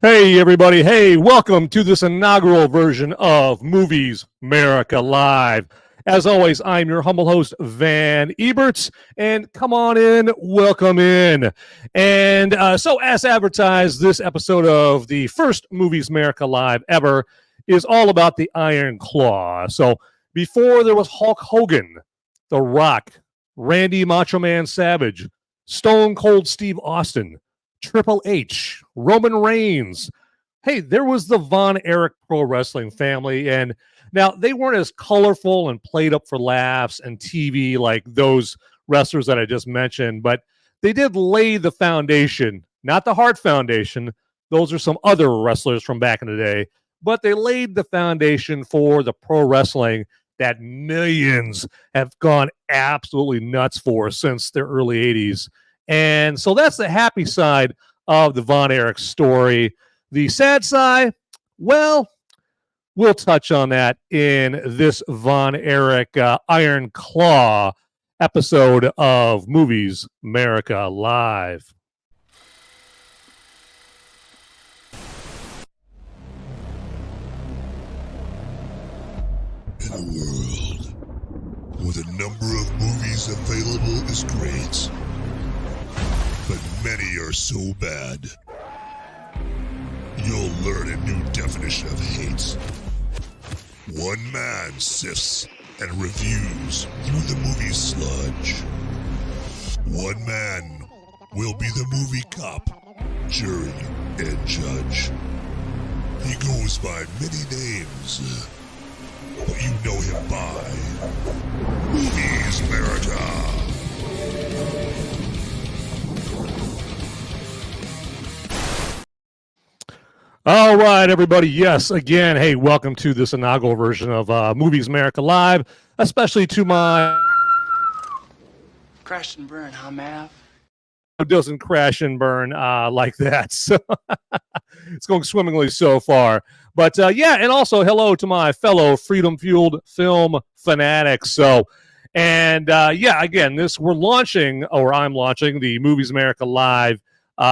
Hey, everybody. Hey, welcome to this inaugural version of Movies Merica Live. As always, I'm your humble host, Van Eberts, and come on in, welcome in. And so, as advertised, this episode of the first Movies Merica Live ever is all about the Iron Claw. So, before there was Hulk Hogan, The Rock, Randy Macho Man Savage, Stone Cold Steve Austin, Triple H, Roman Reigns. Hey, there was the Von Erich Pro Wrestling family. And now they weren't as colorful and played up for laughs and TV like those wrestlers that I just mentioned, but they did lay the foundation, not the Hart Foundation. Those are some other wrestlers from back in the day, but they laid the foundation for the pro wrestling that millions have gone absolutely nuts for since the early 80s. And so that's the happy side of the Von Erich story. The sad side, well, we'll touch on that in this Von Erich Iron Claw episode of Movies Merica Live. In a world where the number of movies available is great, but many are so bad, you'll learn a new definition of hate. One man sifts and reviews through the movie sludge. One man will be the movie cop, jury, and judge. He goes by many names, but you know him by Movies Merica. All right, everybody. Yes, again, hey, welcome to this inaugural version of Movies Merica Live, especially to my... Crash and burn, huh, Mav? It doesn't crash and burn like that. So it's going swimmingly so far. But yeah, and also hello to my fellow freedom-fueled film fanatics. So, and yeah, again, I'm launching the Movies Merica Live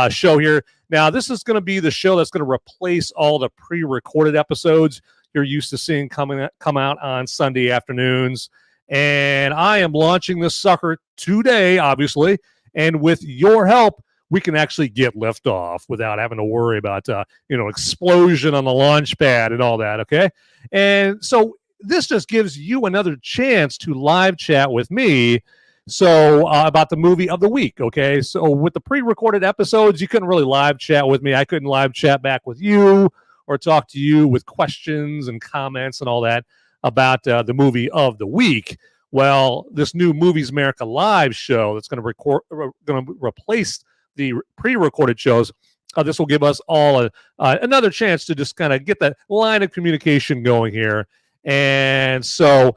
show here. Now, this is going to be the show that's going to replace all the pre-recorded episodes you're used to seeing come out on Sunday afternoons. And I am launching this sucker today, obviously. And with your help, we can actually get liftoff without having to worry about, explosion on the launch pad and all that, okay? And so this just gives you another chance to live chat with me about the movie of the week, okay? So with the pre-recorded episodes, you couldn't really live chat with me. I couldn't live chat back with you or talk to you with questions and comments and all that about the movie of the week. Well, this new Movies Merica Live show that's going to replace the pre-recorded shows, this will give us all another chance to just kind of get that line of communication going here. And so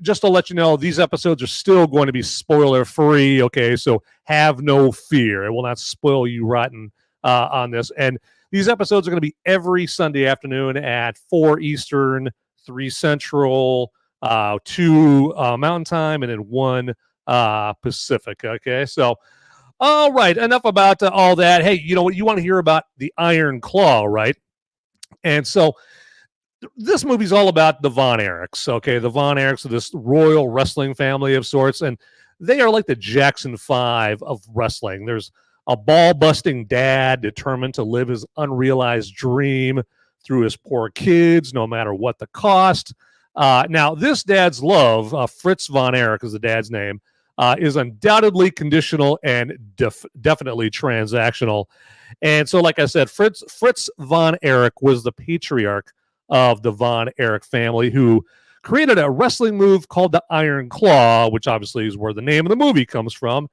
just to let you know, these episodes are still going to be spoiler free. Okay, so have no fear; it will not spoil you rotten on this. And these episodes are going to be every Sunday afternoon at 4 Eastern, 3 Central, 2 Mountain Time, and then 1 Pacific. Okay, so all right, enough about all that. Hey, you know what? You want to hear about the Iron Claw, right? And so this movie's all about the Von Erichs, okay? The Von Erichs are this royal wrestling family of sorts, and they are like the Jackson 5 of wrestling. There's a ball-busting dad determined to live his unrealized dream through his poor kids, no matter what the cost. Now, this dad's love, Fritz Von Erich is the dad's name, is undoubtedly conditional and definitely transactional. And so, like I said, Fritz Von Erich was the patriarch of the Von Erich family, who created a wrestling move called the Iron Claw, which obviously is where the name of the movie comes from.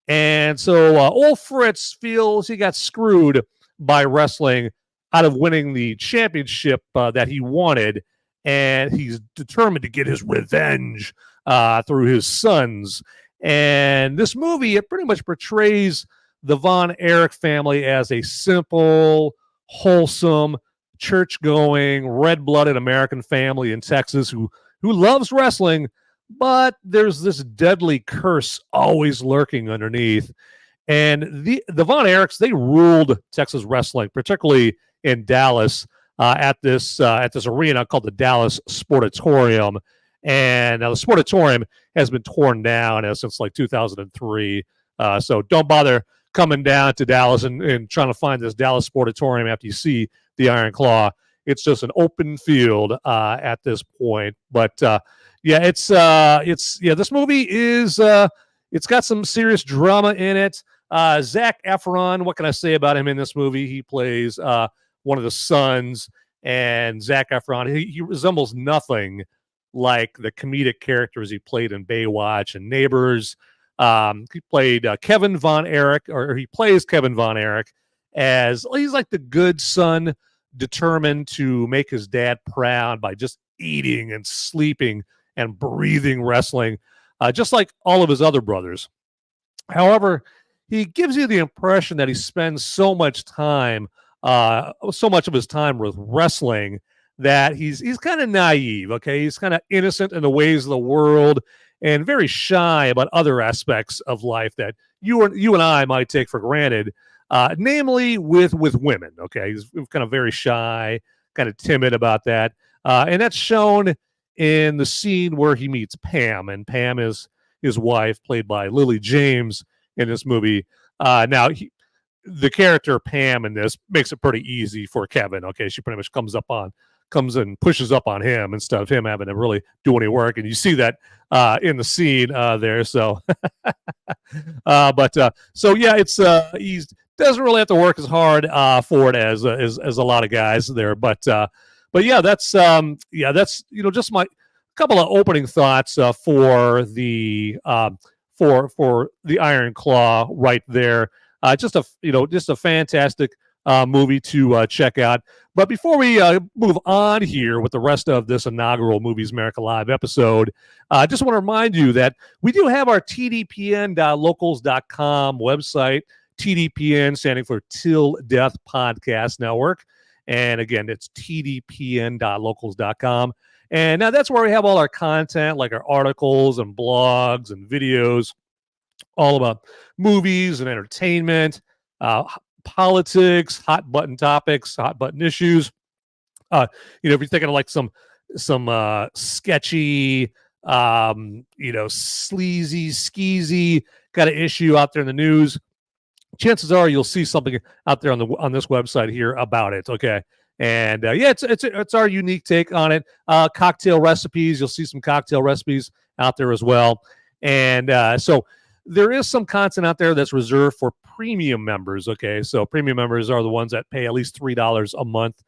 And so old Fritz feels he got screwed by wrestling out of winning the championship that he wanted, and he's determined to get his revenge through his sons. And this movie, it pretty much portrays the Von Erich family as a simple, wholesome, church-going, red-blooded American family in Texas who loves wrestling, but there's this deadly curse always lurking underneath. And the Von Erichs, they ruled Texas wrestling, particularly in Dallas, at this arena called the Dallas Sportatorium. And now the Sportatorium has been torn down since like 2003. So don't bother coming down to Dallas and trying to find this Dallas Sportatorium after you see the Iron Claw. It's just an open field at this point. But this movie is it's got some serious drama in it. Zac Efron, what can I say about him in this movie? He plays one of the sons, and Zac Efron, he resembles nothing like the comedic characters he played in Baywatch and Neighbors. He played Kevin Von Erich, or he plays Kevin Von Erich as he's like the good son, determined to make his dad proud by just eating and sleeping and breathing wrestling, just like all of his other brothers. However, he gives you the impression that he spends so much of his time with wrestling that he's kind of naive. Okay, he's kind of innocent in the ways of the world and very shy about other aspects of life that you and I might take for granted, namely with women. Okay, he's kind of very shy, kind of timid about that, and that's shown in the scene where he meets Pam, and Pam is his wife, played by Lily James in this movie. The character Pam in this makes it pretty easy for Kevin. Okay, she pretty much comes and pushes up on him instead of him having to really do any work, and you see that in the scene there. So, he doesn't really have to work as hard for it as a lot of guys there. But that's just my couple of opening thoughts for the Iron Claw right there. Just a fantastic movie to check out. But before we move on here with the rest of this inaugural Movies Merica Live episode, I just want to remind you that we do have our tdpn.locals.com website, TDPN standing for Till Death Podcast Network. And again, it's tdpn.locals.com. And now that's where we have all our content, like our articles and blogs and videos, all about movies and entertainment, politics, hot button topics, hot button issues. If you're thinking of like some sketchy, sleazy, skeezy kind of issue out there in the news, chances are you'll see something out there on this website here about it. Okay. And it's our unique take on it. Cocktail recipes, you'll see some cocktail recipes out there as well. And so there is some content out there that's reserved for premium members. Okay, so premium members are the ones that pay at least $3 a month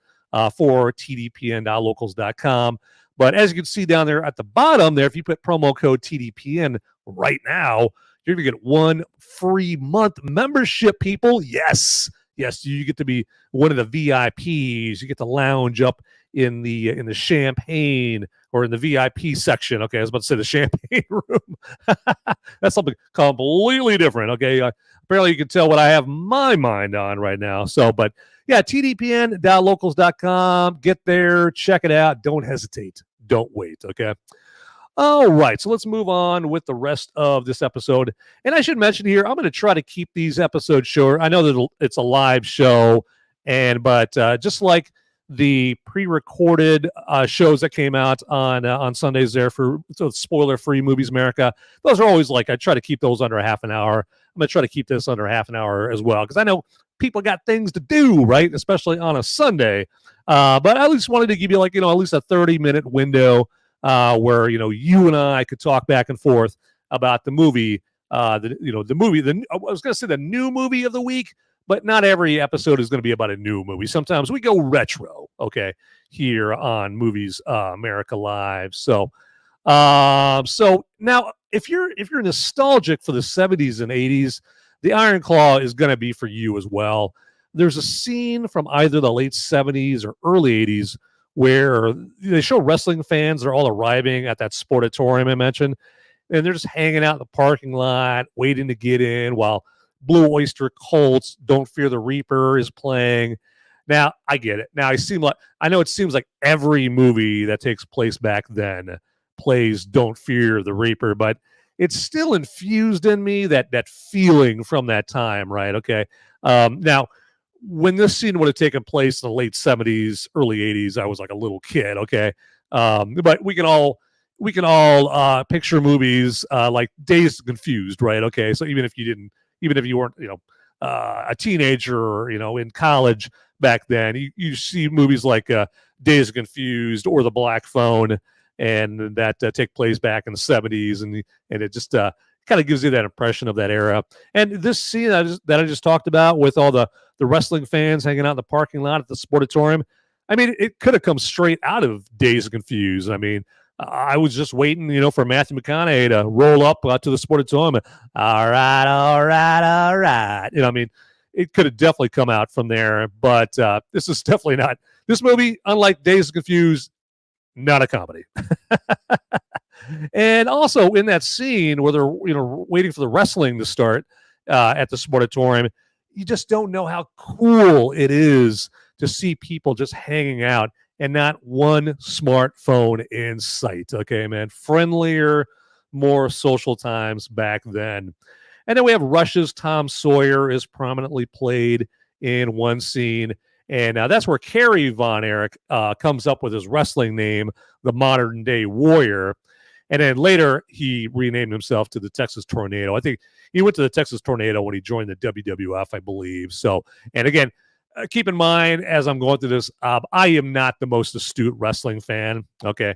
for tdpn.locals.com. But as you can see down there at the bottom there, if you put promo code TDPN right now, you're going to get 1 free month membership, people. Yes, you get to be one of the VIPs. You get to lounge up in the champagne or in the VIP section. Okay, I was about to say the champagne room. That's something completely different. Okay, apparently you can tell what I have my mind on right now. So, but yeah, tdpn.locals.com. Get there, check it out. Don't hesitate. Don't wait. Okay. All right, so let's move on with the rest of this episode. And I should mention here, I'm going to try to keep these episodes short. I know that it's a live show, but just like the pre-recorded shows that came out on Sundays there for spoiler-free Movies Merica, those are always I try to keep those under a half an hour. I'm going to try to keep this under half an hour as well, because I know people got things to do, right? Especially on a Sunday. But I at least wanted to give you at least a 30-minute window where you and I could talk back and forth about the movie. I was going to say the new movie of the week, but not every episode is going to be about a new movie. Sometimes we go retro, okay, here on Movies Merica Live. So now if you're nostalgic for the 70s and 80s, the Iron Claw is going to be for you as well. There's a scene from either the late 70s or early 80s where they show wrestling fans, they're all arriving at that sportatorium I mentioned, and they're just hanging out in the parking lot, waiting to get in while Blue Oyster Cult's Don't Fear the Reaper is playing. Now, I get it. Now, I know it seems like every movie that takes place back then plays Don't Fear the Reaper, but it's still infused in me, that feeling from that time, right? Okay. Now, when this scene would have taken place in the late 70s, early 80s, I was like a little kid, okay? But we can all picture movies like Dazed and Confused, right? Okay, so even if you weren't, a teenager or, in college back then, you see movies like Dazed and Confused or The Black Phone, and that take place back in the 70s, and it just kind of gives you that impression of that era. And this scene that I just talked about with all the wrestling fans hanging out in the parking lot at the Sportatorium, I mean, it could have come straight out of Dazed and Confused. I mean, I was just waiting, for Matthew McConaughey to roll up to the Sportatorium. All right, all right, all right. I mean, it could have definitely come out from there, but this is definitely not. This movie, unlike Dazed and Confused, not a comedy. And also in that scene where they're waiting for the wrestling to start at the Sportatorium, you just don't know how cool it is to see people just hanging out and not one smartphone in sight. Okay, man, friendlier, more social times back then. And then we have Rush's Tom Sawyer is prominently played in one scene. And that's where Kerry Von Erich comes up with his wrestling name, the Modern Day Warrior. And then later, he renamed himself to the Texas Tornado. I think he went to the Texas Tornado when he joined the WWF, I believe. So, and again, keep in mind, as I'm going through this, I am not the most astute wrestling fan, okay?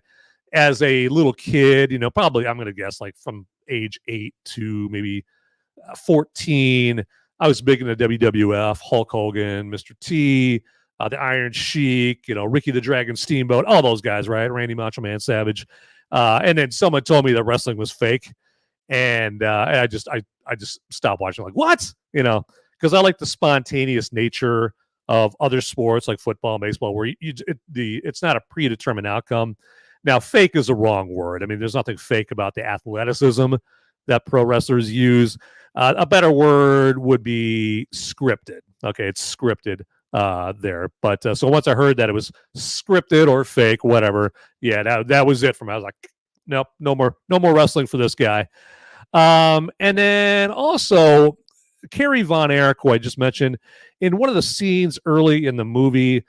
As a little kid, probably, I'm going to guess, like from age 8 to maybe 14, I was big into WWF, Hulk Hogan, Mr. T, the Iron Sheik, Ricky the Dragon Steamboat, all those guys, right? Randy Macho Man Savage. And then someone told me that wrestling was fake. And I just stopped watching. Like, what? Because I like the spontaneous nature of other sports like football and baseball, where it's not a predetermined outcome. Now, fake is a wrong word. I mean, there's nothing fake about the athleticism that pro wrestlers use. A better word would be scripted. Okay, it's scripted there. But so once I heard that it was scripted or fake, whatever, yeah, that was it for me. I was like, nope, no more wrestling for this guy. And then also Kerry Von Erich, who I just mentioned, in one of the scenes early in the movie,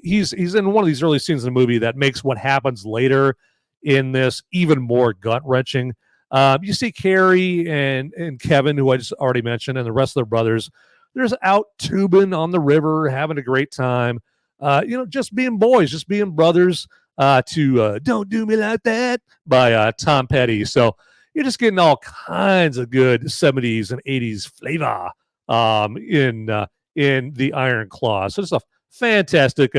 he's in one of these early scenes in the movie that makes what happens later in this even more gut-wrenching. You see Kerry and Kevin, who I just already mentioned, and the rest of their brothers. There's out tubing on the river, having a great time. Just being boys, just being brothers. To "Don't Do Me Like That" by Tom Petty. So you're just getting all kinds of good 70s and 80s flavor in the Iron Claw. So it's a fantastic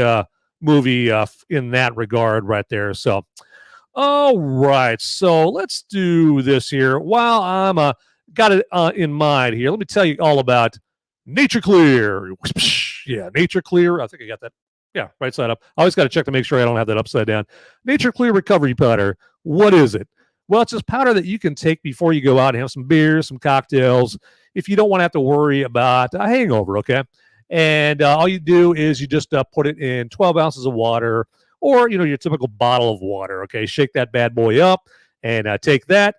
movie in that regard right there. So. All right, so let's do this here. While I'm got it in mind here, let me tell you all about Nature Clear. Yeah, Nature Clear. I think I got that. Yeah, right side up. I always got to check to make sure I don't have that upside down. Nature Clear Recovery Powder. What is it? Well, it's this powder that you can take before you go out and have some beers, some cocktails, if you don't want to have to worry about a hangover, okay? And all you do is you just put it in 12 ounces of water, or your typical bottle of water. Okay, shake that bad boy up and take that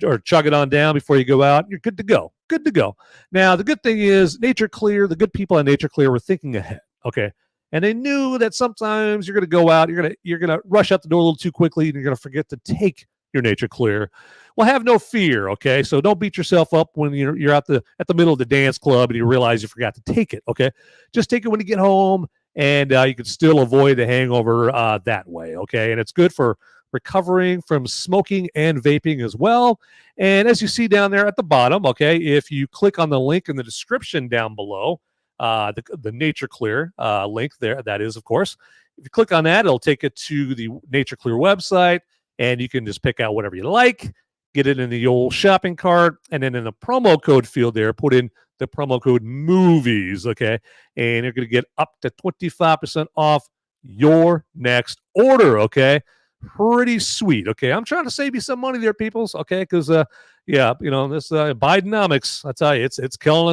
or chug it on down before you go out. You're good to go. Good to go. Now the good thing is Nature Clear. The good people at Nature Clear were thinking ahead. Okay, and they knew that sometimes you're going to go out, you're gonna rush out the door a little too quickly, and you're going to forget to take your Nature Clear. Well, have no fear. Okay, so don't beat yourself up when you're at the middle of the dance club and you realize you forgot to take it. Okay, just take it when you get home. And you can still avoid the hangover that way, okay? And it's good for recovering from smoking and vaping as well. And as you see down there at the bottom, okay, if you click on the link in the description down below, the Nature Clear link there, that is, of course. If you click on that, it'll take you to the Nature Clear website, and you can just pick out whatever you like, get it in the old shopping cart, and then in the promo code field there, put in the promo code MOVIES, okay? And you're going to get up to 25% off your next order, okay? Pretty sweet, okay? I'm trying to save you some money there, peoples, okay? Because, this Bidenomics, I tell you, it's killing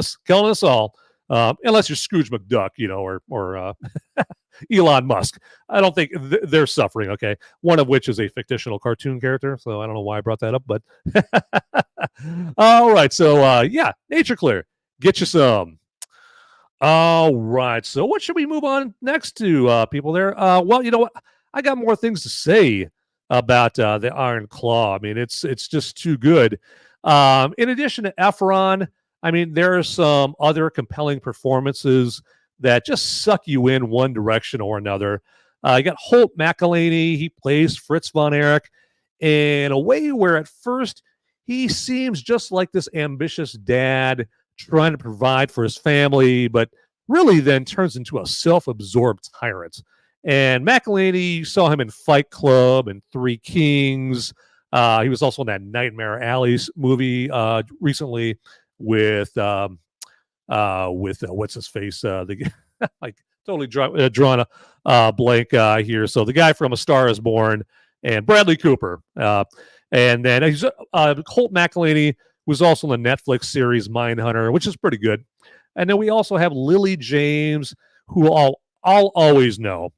us all. unless you're Scrooge McDuck, or Elon Musk. I don't think they're suffering. Okay, one of which is a fictional cartoon character. So I don't know why I brought that up, but all right. So yeah, Nature Clear, get you some. All right. So what should we move on next to, people there? Well, you know what? I got more things to say about the Iron Claw. I mean, it's just too good. In addition to Efron, I mean, there are some other compelling performances that just suck you in one direction or another. You got Holt McCallany. He plays Fritz von Erich in a way where at first he seems just like this ambitious dad trying to provide for his family, but really then turns into a self-absorbed tyrant. And McCallany, you saw him in Fight Club and Three Kings. He was also in that Nightmare Alley movie recently with what's his face? The like totally drawn a blank here. So the guy from A Star Is Born and Bradley Cooper, and then he's Holt McCallany was also in the Netflix series Mindhunter, which is pretty good. And then we also have Lily James, who I'll always know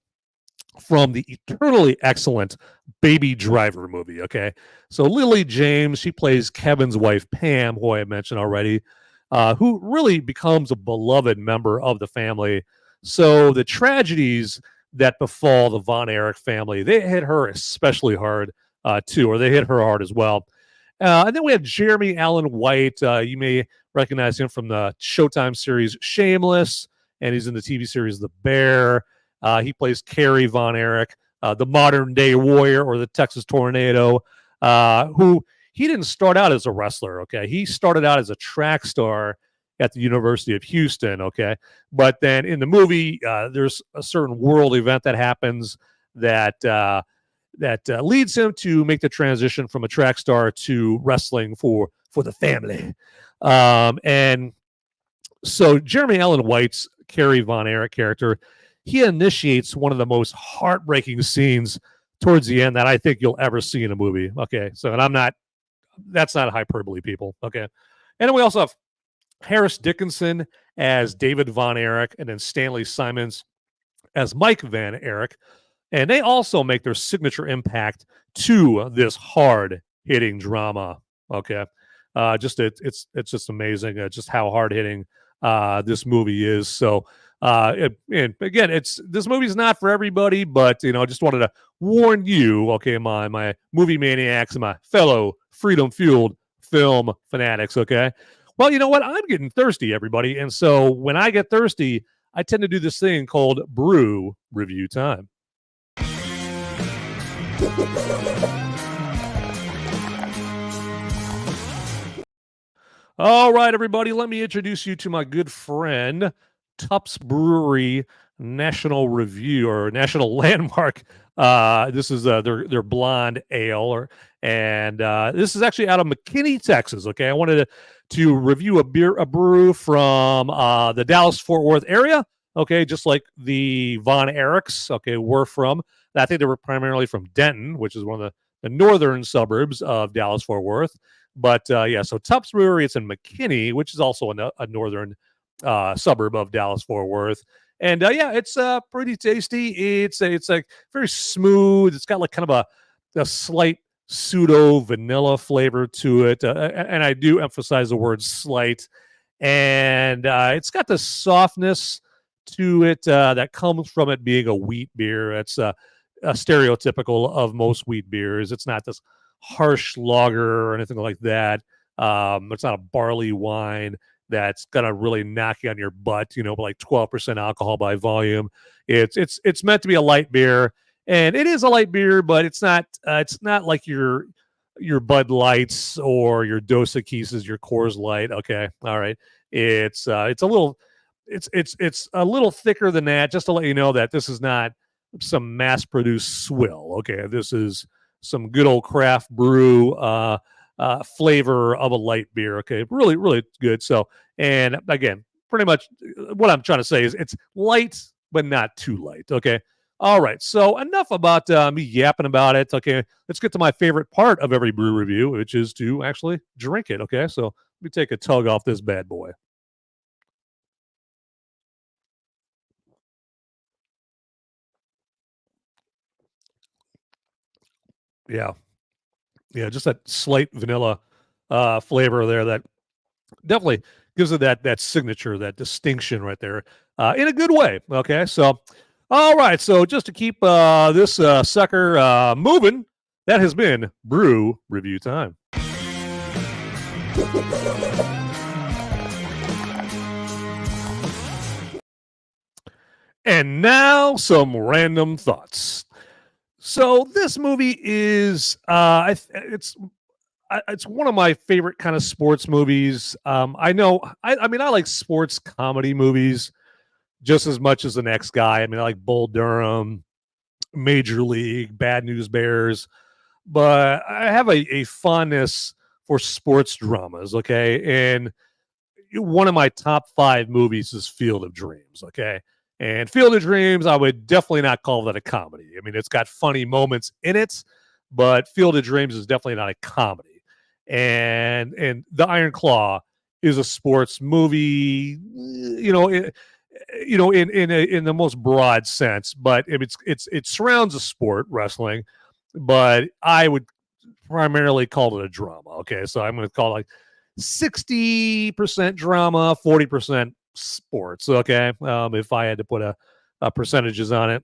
from the eternally excellent Baby Driver movie. Okay, so Lily James, she plays Kevin's wife Pam, who I mentioned already, who really becomes a beloved member of the family. So the tragedies that befall the Von Erich family, they hit her especially hard too, or they hit her hard as well. And then we have Jeremy Allen White. You may recognize him from the Showtime series Shameless, and he's in the TV series The Bear. He plays Kerry Von Erich, the modern day warrior or the Texas Tornado, who he didn't start out as a wrestler. Okay, he started out as a track star at the University of Houston. Okay, but then in the movie, there's a certain world event that happens that leads him to make the transition from a track star to wrestling for the family. And so Jeremy Allen White's Kerry Von Erich character, he initiates one of the most heartbreaking scenes towards the end that I think you'll ever see in a movie. Okay, so that's not hyperbole, people. Okay, and then we also have Harris Dickinson as David Von Erich, and then Stanley Simons as Mike Van Erich. And they also make their signature impact to this hard-hitting drama. Okay, it's just amazing just how hard-hitting this movie is. So, and again, this movie's not for everybody, but just wanted to warn you, okay, my movie maniacs and my fellow freedom-fueled film fanatics. Okay, well, you know what? I'm getting thirsty, everybody, and so when I get thirsty, I tend to do this thing called brew review time. All right, everybody, let me introduce you to my good friend, Tupps Brewery National Review or National Landmark. This is their blonde ale, and this is actually out of McKinney, Texas. Okay, I wanted to review a brew from the Dallas-Fort Worth area. Okay, just like the Von Erichs, okay, were from. I think they were primarily from Denton, which is one of the northern suburbs of Dallas-Fort Worth. But yeah, so Tupps Brewery, it's in McKinney, which is also a northern suburb of Dallas-Fort Worth. And yeah, it's pretty tasty. It's like very smooth. It's got like kind of a slight pseudo vanilla flavor to it. And I do emphasize the word slight. And it's got the softness to it that comes from it being a wheat beer. It's stereotypical of most wheat beers. It's not this harsh lager or anything like that. It's not a barley wine that's gonna really knock you on your butt, but like 12% alcohol by volume. It's meant to be a light beer, and it is a light beer, but it's not like your Bud Lights or your Dos Equisas, your Coors Light. Okay, all right. It's a little thicker than that, just to let you know that this is not some mass-produced swill. Okay, this is some good old craft brew flavor of a light beer. Okay, really, really good. So, and again, pretty much what I'm trying to say is it's light, but not too light. Okay, all right. So enough about me yapping about it. Okay, let's get to my favorite part of every brew review, which is to actually drink it. Okay, so let me take a tug off this bad boy. Yeah. Yeah, just that slight vanilla flavor there that definitely gives it that signature, that distinction right there, in a good way. Okay, so all right, so just to keep this sucker moving, that has been Brew Review Time. And now some random thoughts. So this movie is it's one of my favorite kind of sports movies. I know I mean I like sports comedy movies just as much as the next guy. I mean I like Bull Durham, Major League, Bad News Bears, but I have a fondness for sports dramas, okay? And one of my top 5 movies is Field of Dreams, okay? And Field of Dreams, I would definitely not call that a comedy. I mean, it's got funny moments in it, but Field of Dreams is definitely not a comedy. And The Iron Claw is a sports movie, you know, in the most broad sense, but it surrounds a sport, wrestling, but I would primarily call it a drama. Okay, so I'm going to call it like 60% drama, 40% sports. Okay, if I had to put a percentages on it,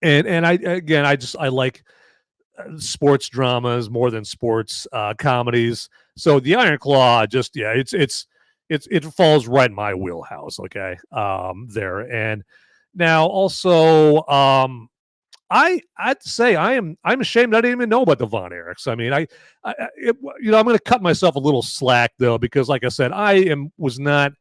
and I like sports dramas more than sports comedies. So the Iron Claw, just it falls right in my wheelhouse. Okay, there. And now also I'd say I'm ashamed I didn't even know about the Von Erichs. I mean, I'm going to cut myself a little slack though, because like I said, was not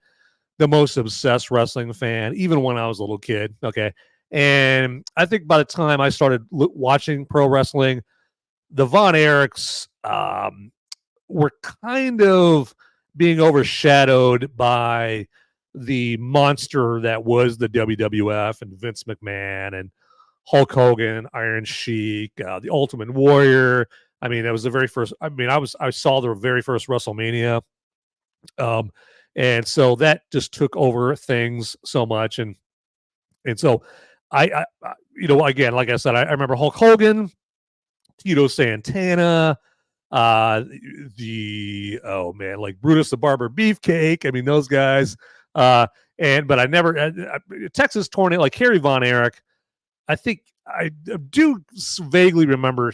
the most obsessed wrestling fan, even when I was a little kid. Okay. And I think by the time I started watching pro wrestling, the Von Erichs were kind of being overshadowed by the monster that was the WWF and Vince McMahon and Hulk Hogan, Iron Sheik, the Ultimate Warrior. I mean, that was the very first. I mean, I saw the very first WrestleMania, and so that just took over things so much, and so I again, like I said, I remember Hulk Hogan, Tito Santana, like Brutus the Barber Beefcake. I mean, those guys, but I never Texas Tornado, like Harry Von Erich. I think I do vaguely remember,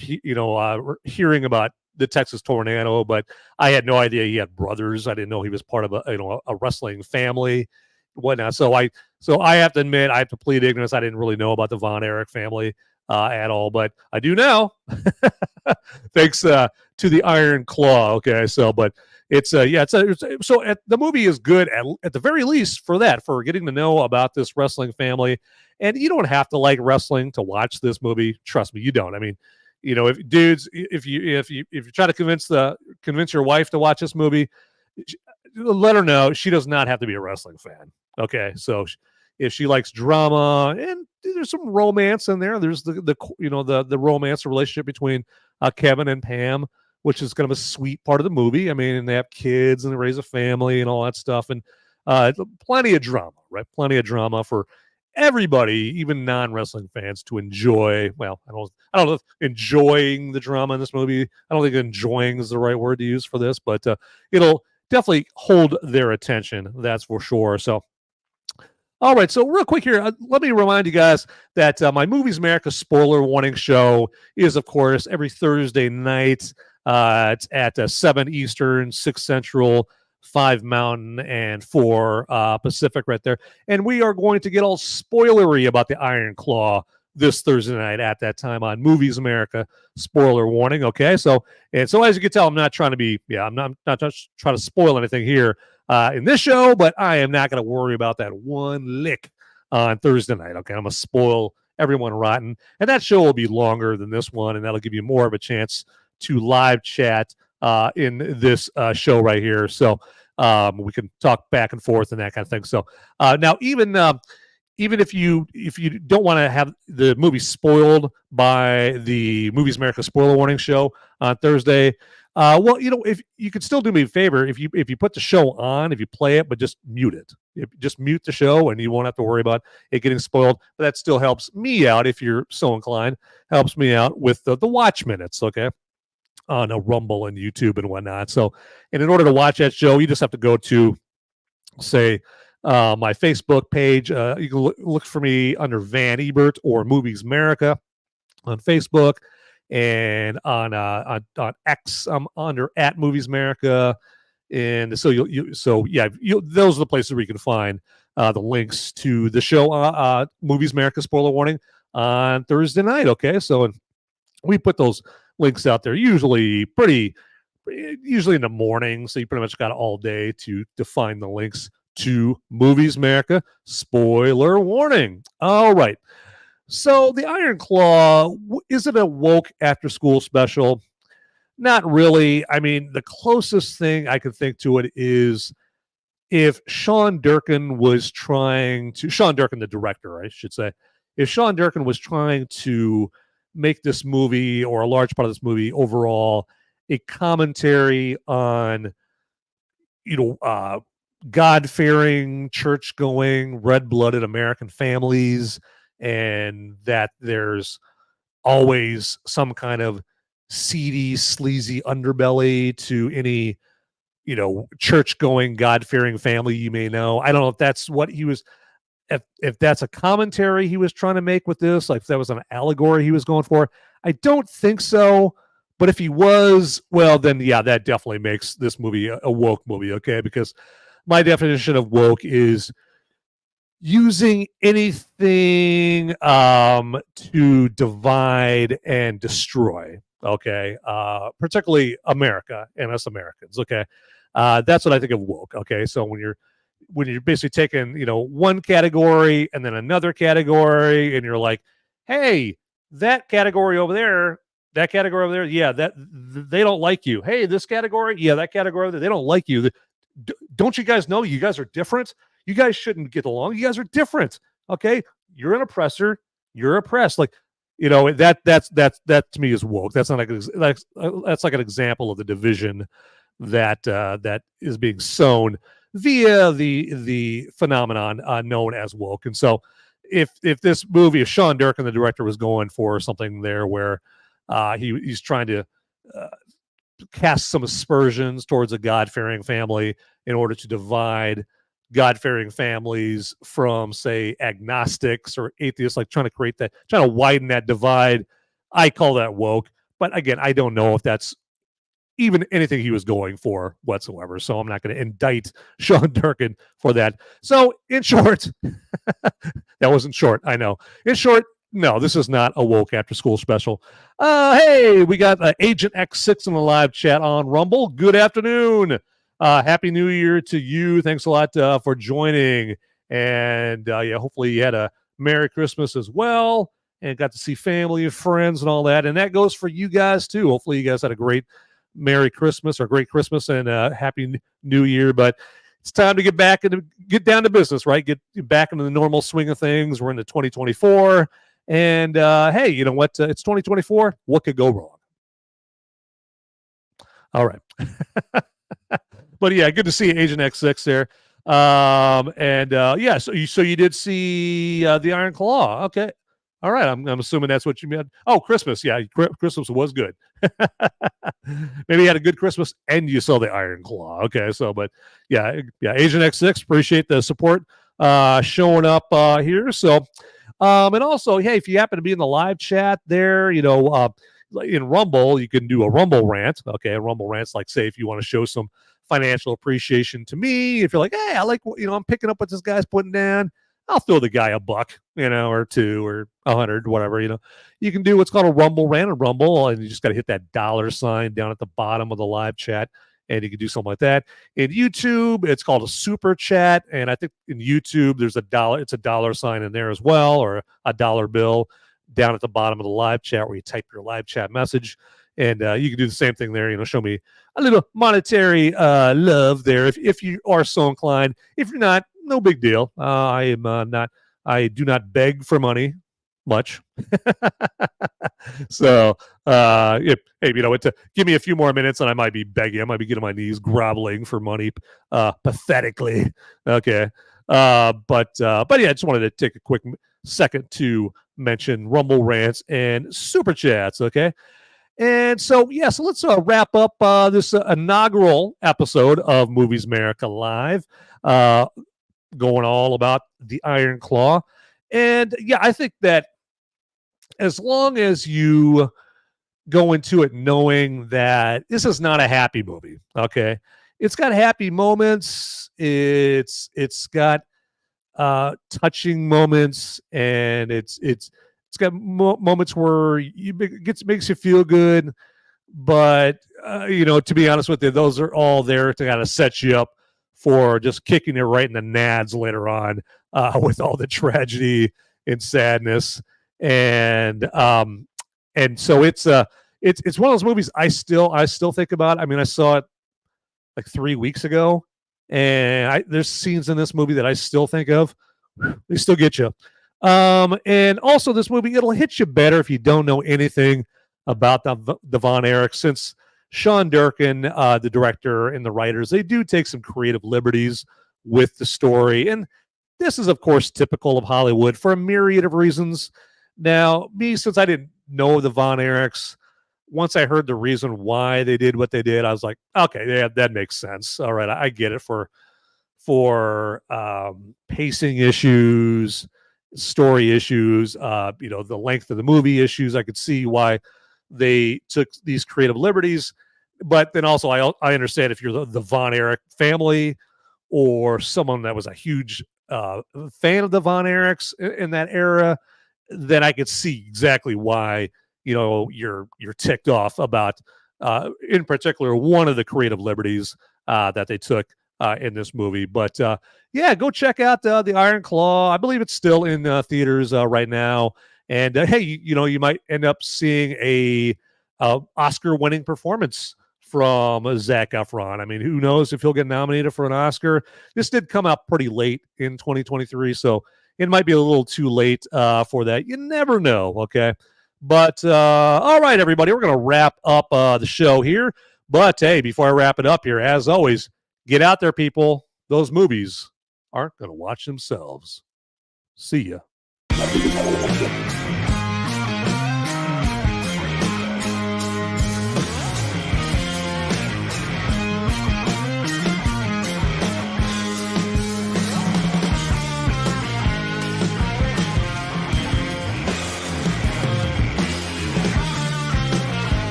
hearing about the Texas Tornado, but I had no idea he had brothers. I didn't know he was part of a wrestling family, whatnot. So I have to admit, I have to plead ignorance. I didn't really know about the Von Erich family at all, but I do now, thanks to the Iron Claw. Okay, so but so the movie is good at the very least for getting to know about this wrestling family. And you don't have to like wrestling to watch this movie. Trust me, you don't. I mean, if you try to convince your wife to watch this movie, let her know she does not have to be a wrestling fan. Okay, so if she likes drama and there's some romance in there, there's the romance relationship between Kevin and Pam, which is kind of a sweet part of the movie. I mean, and they have kids and they raise a family and all that stuff, and plenty of drama, right? Plenty of drama for everybody, even non-wrestling fans, to enjoy. Well, I don't know if enjoying the drama in this movie. I don't think enjoying is the right word to use for this, but it'll definitely hold their attention. That's for sure. So, all right. So real quick here, let me remind you guys that my Movies Merica spoiler warning show is, of course, every Thursday night. It's at 7 Eastern, 6 Central, 5 Mountain, and 4 Pacific right there. And we are going to get all spoilery about the Iron Claw this Thursday night at that time on Movies Merica spoiler warning. Okay, so as you can tell, I'm not trying to be, I'm not trying to spoil anything here in this show, but I am not going to worry about that one lick on Thursday night. Okay, I'm going to spoil everyone rotten, and that show will be longer than this one, and that'll give you more of a chance to live chat in this show right here. So we can talk back and forth and that kind of thing. So now even even if you don't want to have the movie spoiled by the Movies America spoiler warning show on Thursday, well, if you could still do me a favor, if you put the show on, if you play it, but just mute it. Just mute the show, and you won't have to worry about it getting spoiled. But that still helps me out if you're so inclined. Helps me out with the watch minutes, okay, on a Rumble and YouTube and whatnot. So, and in order to watch that show, you just have to go to, say, my Facebook page. You can look for me under Van Ebert or Movies America on Facebook. And on X, I'm under @Movies America, and so those are the places where you can find the links to the show, Movies America spoiler warning on Thursday night. Okay, so and we put those links out there usually in the morning, so you pretty much got all day to find the links to Movies America spoiler warning. All right. So the Iron Claw, is it a woke after school special? Not really. I mean, the closest thing I can think to it is if Sean Durkin, the director, I should say, if Sean Durkin was trying to make this movie, or a large part of this movie overall, a commentary on, God-fearing, church-going, red-blooded American families, and that there's always some kind of seedy, sleazy underbelly to any, church-going, God-fearing family you may know. I don't know if that's what he was, if that's a commentary he was trying to make with this, like if that was an allegory he was going for. I don't think so, but if he was, well, then yeah, that definitely makes this movie a woke movie, okay? Because my definition of woke is using anything to divide and destroy, okay? Particularly America and us Americans, okay? That's what I think of woke, okay? So when you're basically taking, one category and then another category, and you're like, hey, that category over there, yeah, that they don't like you. Hey, this category, yeah, that category over there, they don't like you. Don't you guys know you guys are different? You guys shouldn't get along. You guys are different. Okay. You're an oppressor. You're oppressed. Like, that to me is woke. That's not that's like an example of the division that is being sown via the phenomenon known as woke. And so if this movie, if Sean Durkin, the director, was going for something there where he's trying to cast some aspersions towards a God-fearing family in order to divide God-fearing families from, say, agnostics or atheists, like trying to widen that divide, I call that woke. But again, I don't know if that's even anything he was going for whatsoever. So I'm not going to indict Sean Durkin for that. So in short, that wasn't short, I know. In short, no, this is not a woke after school special. Hey, we got Agent X6 in the live chat on Rumble. Good afternoon. Happy New Year to you. Thanks a lot for joining. And hopefully you had a Merry Christmas as well and got to see family and friends and all that. And that goes for you guys too. Hopefully you guys had a great Merry Christmas or great Christmas and Happy New Year. But it's time to get down to business, right? Get back into the normal swing of things. We're into 2024. And hey, you know what? It's 2024. What could go wrong? All right. But yeah, good to see Agent X6 there. So you did see the Iron Claw. Okay. All right. I'm assuming that's what you meant. Oh, Christmas. Yeah, Christmas was good. Maybe you had a good Christmas and you saw the Iron Claw. Okay. So, but yeah, Agent X6, appreciate the support showing up here. So, and also, hey, if you happen to be in the live chat there, in Rumble, you can do a Rumble rant. Okay. A Rumble rant's like, say, if you want to show some financial appreciation to me, if you're like, hey, I like, I'm picking up what this guy's putting down, I'll throw the guy $1, or $2 or $100, whatever, you can do what's called a Rumble rant and Rumble, and you just got to hit that $ down at the bottom of the live chat, and you can do something like that. In YouTube, it's called a super chat, and I think in YouTube, there's it's a $ in there as well, or a dollar bill down at the bottom of the live chat where you type your live chat message. And you can do the same thing there, show me a little monetary love there if you are so inclined. If you're not, no big deal. I am not I do not beg for money much. So, hey, give me a few more minutes and I might be begging. I might be getting my knees groveling for money, pathetically. Okay. But yeah, I just wanted to take a quick second to mention Rumble Rants and Super Chats. Okay. And so, yeah, so let's wrap up this inaugural episode of Movies Merica Live, going all about the Iron Claw. And yeah, I think that as long as you go into it knowing that this is not a happy movie, okay? It's got happy moments. It's got touching moments, and it's got moments where makes you feel good. But to be honest with you, those are all there to kind of set you up for just kicking it right in the nads later on, with all the tragedy and sadness. And so it's one of those movies I still think about. I mean, I saw it like 3 weeks ago, and there's scenes in this movie that I still think of. They still get you. And also this movie, it'll hit you better if you don't know anything about the Von Erich, since Sean Durkin, the director and the writers, they do take some creative liberties with the story. And this is, of course, typical of Hollywood for a myriad of reasons. Now, since I didn't know the Von Erichs, once I heard the reason why they did what they did, I was like, okay, yeah, that makes sense. All right, I get it for pacing issues, story issues, the length of the movie issues. I could see why they took these creative liberties. But then also I understand if you're the Von Erich family or someone that was a huge fan of the Von Erichs in that era, then I could see exactly why you're ticked off about in particular one of the creative liberties that they took in this movie. But yeah, go check out the Iron Claw. I believe it's still in theaters right now. And hey, you might end up seeing a Oscar-winning performance from Zac Efron. I mean, who knows if he'll get nominated for an Oscar? This did come out pretty late in 2023, so it might be a little too late for that. You never know, okay? But all right, everybody, we're going to wrap up the show here. But hey, before I wrap it up here, as always, get out there, people. Those movies aren't going to watch themselves. See ya.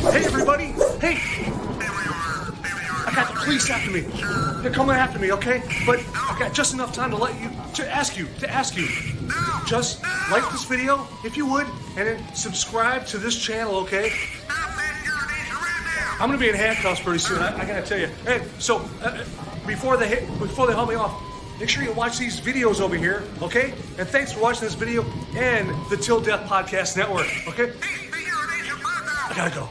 Hey, everybody! Hey! I got the police after me. They're coming after me, okay? But I got just enough time to ask you. Just like this video, if you would, and then subscribe to this channel, okay? I'm gonna be in handcuffs pretty soon. I gotta tell you. And so before they haul me off, make sure you watch these videos over here, okay? And thanks for watching this video and the Till Death Podcast Network, okay? I gotta go.